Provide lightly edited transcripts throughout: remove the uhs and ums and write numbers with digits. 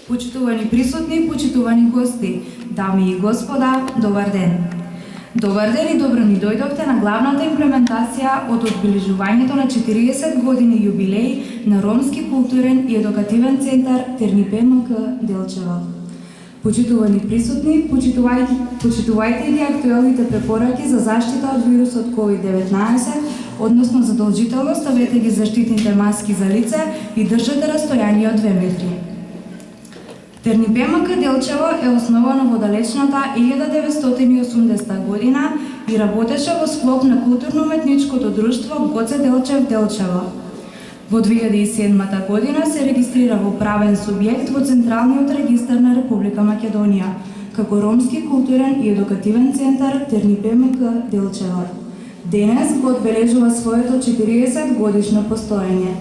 Почитувани присутни, почитувани гости, дами и господа, добар ден! Добар ден и добро ни дојдовте на главната имплементација од одбележувањето на 40 години јубилеј на Ромски културен и едукативен центар ТРНИПМК Делчево. Почитувани присутни, почитувајте ги актуелните препораки за заштита од вирусот COVID-19, односно задолжително ставете ги заштитните маски за лице и држате растојание од 2 метри. ТРНИПМК Делчево е основано во далечната 1980 година и работеше во склоп на културно-уметничкото друштво Гоце Делчев Делчево. Во 2007 година се регистрира во правен субјект во Централниот регистар на Република Македонија, како Ромски културен и едукативен центар ТРНИПМК Делчево. Денес го одбележува своето 40 годишно постоење.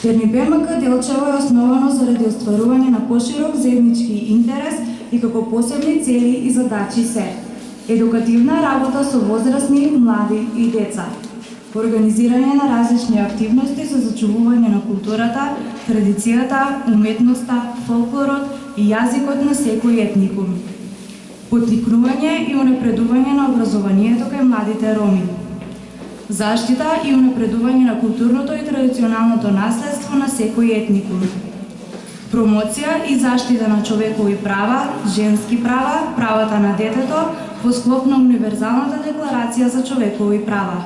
ТРНИПМК Делчево е основано заради остварување на поширок заеднички интерес и како посебни цели и задачи се: едукативна работа со возрастни, млади и деца, организирање на различни активности за зачувување на културата, традицијата, уметноста, фолклорот и јазикот на секој етникум, поттикнување и унапредување на образованието кај младите роми, заштита и унапредување на културното и традиционалното наследство на секој етникум, промоција и заштита на човекови права, женски права, правата на детето во склоп на Универзалната декларација за човекови права,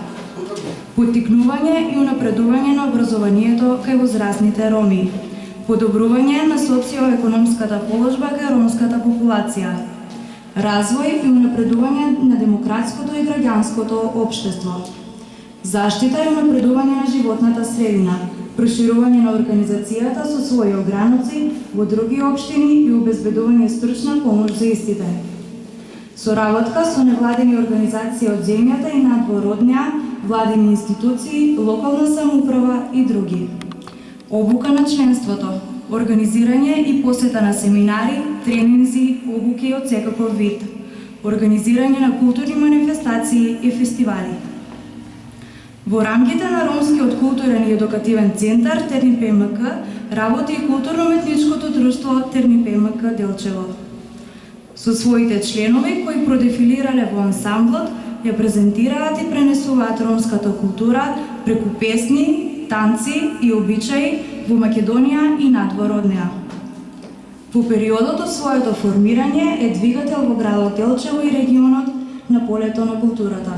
поттикнување и унапредување на образованието кај возрастните роми, подобрување на социјо-економската положба кај ромската популација, развој и унапредување на демократското и граѓанското општество, заштита и унапредување на животната средина, проширување на организацијата со своји ограници во други општини и обезбедување стручна помош за истите. Соработка со невладени организации од земјата и надвор од неа, владини институции, локална самоуправа и други. Обука на членството, организирање и посета на семинари, тренинзи, обуки од секаков вид, организирање на културни манифестации и фестивали. Во рамките на Ромскиот културен и едукативен центар ТРНИПМК работи и културно-уметничкото друштво ТРНИПМК Делчево. Со своите членови кои продефилирале во ансамблот, ја презентираат и пренесуваат ромската култура преку песни, танци и обичаи во Македонија и надвор од неа. Во периодот од своето формирање е двигател во градот Делчево и регионот на полето на културата.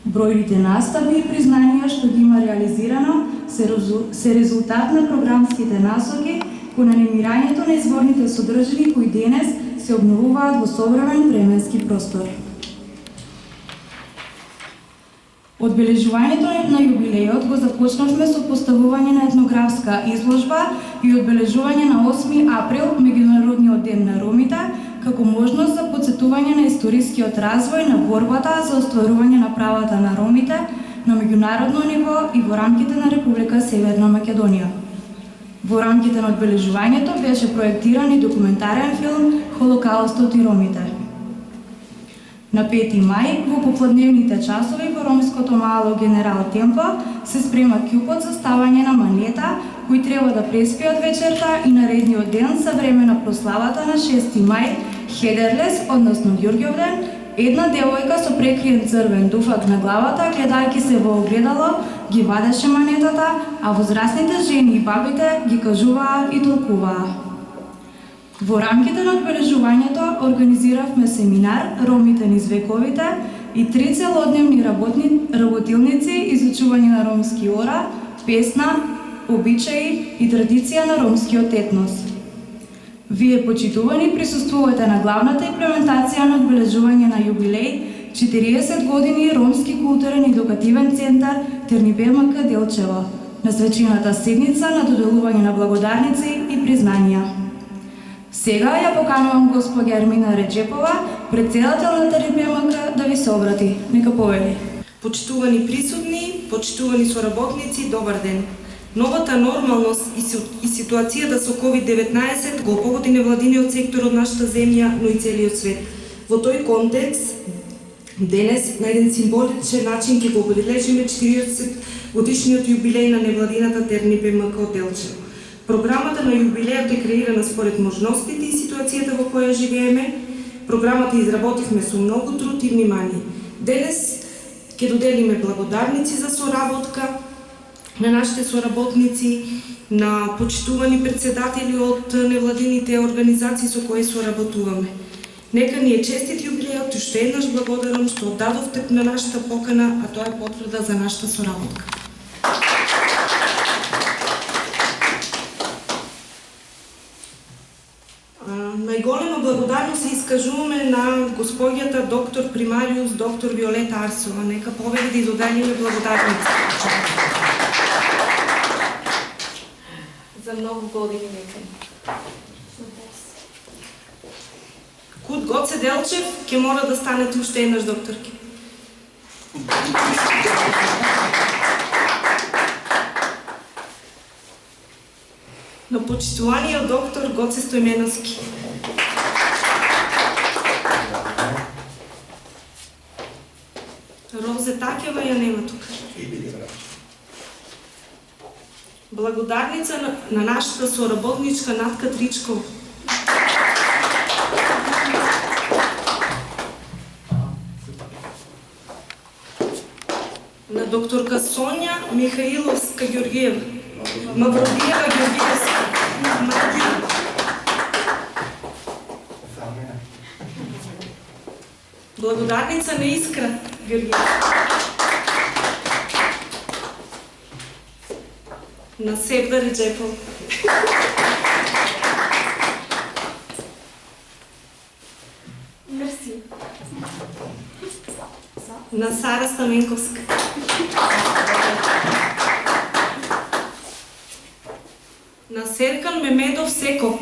Бројните настави и признанија што ги има реализирано се резултат на програмските насоки кон анимирањето на изворните содржини кои денес се обновуваат во современ временски простор. Одбележувањето на јубилејот го започнавме со поставување на етнографска изложба и одбележување на 8 април, Меѓународниот ден на ромите, како можност за потсетување на историскиот развој на борбата за остварување на правата на ромите на меѓународно ниво и во рамките на Република Северна Македонија. Во рамките на одбележувањето беше проектиран и документарен филм Холокаустот и ромите. На 5 мај, во попладневните часови во ромското мало Генерал Темпо се спрема кјупот за ставање на манета, кои треба да преспиат вечерта и наредниот ден за време на прославата на 6 мај, Хедерлес, односно Ѓурѓовден, една девојка со прекриен црвен дуфак на главата, гледајќи се во огледало, ги вадеше манетата, а возрастните жени и бабите ги кажуваа и толкуваа. Во рамките на одбележувањето организиравме семинар "Ромите низ вековите" и 3 целодневни работилници изучување на ромски ора, песна, обичаи и традиција на ромскиот етнос. Вие, почитувани, присуствувате на главната имплементација на одбележување на јубилеј 40 години Ромски културен и едукативен центар ТРНИПМК Делчево, на свечената седница на доделување на благодарници и признанија. Сега ја поканувам госпоѓа Ермина Реджепова, претседател на ТРНИПМК, да ви се обрати. Нека повели. Почитувани присутни, почитувани соработници, добар ден. Новата нормалност и ситуацијата со COVID-19 го погоди невладиниот сектор од нашата земја, но и целиот свет. Во тој контекст, денес на еден символичен начин ќе го обележиме 40 годишниот јубилеј на невладината ТРНИПМК Делчево. Програмата на јубилејот е креирана според можностите и ситуацијата во која живееме. Програмата изработивме со многу труд и внимание. Денес ќе доделиме благодарници за соработка на нашите соработници, на почитувани председатели од невладините организации со кои соработуваме. Нека ни е честит јубилејот и уште еднаш благодарам што дадовте на нашата покана, а тоа е потврда за нашата соработка. Најголема благодарност се искажуваме на господјата доктор примариус доктор Виолета Арсова. Нека поведе да изоделиме благодарници. За многу години нека. Куд Гоце Делчев ќе мора да станете уште еднаш докторки. На почитуваниот доктор Гоце Стојменовски. Розе Такева ја нема тука. Благодарница на нашата соработничка Натка Тричкова. На докторка Сонја Михаиловска Ѓорѓиева. Мавродиева Ѓорѓиевска. Благодарница на Искра Ѓорѓиева. На Севда Реджепов. Мерси. На Сара Стаменковска. На Серкан Мемедов Секо.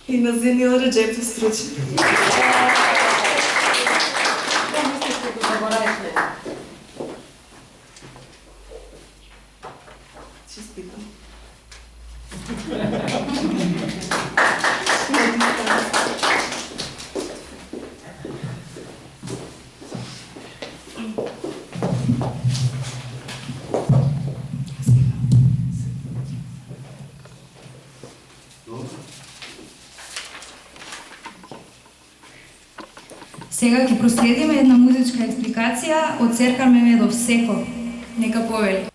И на Зенил Реджепов Стручи. Честитам. Сега ќе проследиме една музичка експликација од Серкан Мемедов Секо. Нека повели.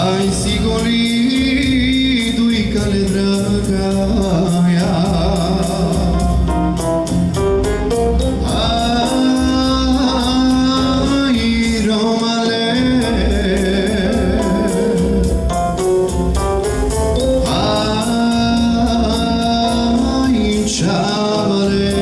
Ai sigoli dui cale dragaia Ai romale Ai chavale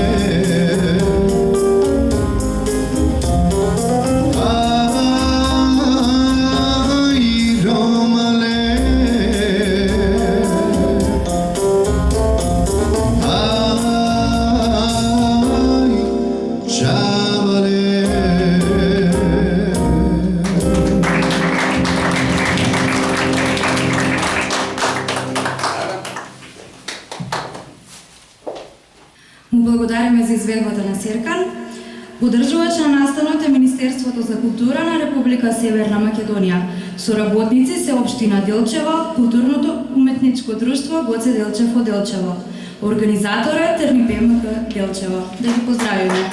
Му благодариме за изведбата на Серкан. Поддржувач на настанот е Министерството за култура на Република Северна Македонија. Соработници се Општина Делчево, Културното уметничко друштво Гоце Делчев од Делчево. Организатор е Терни ПМК Делчево. Да ги поздравиме.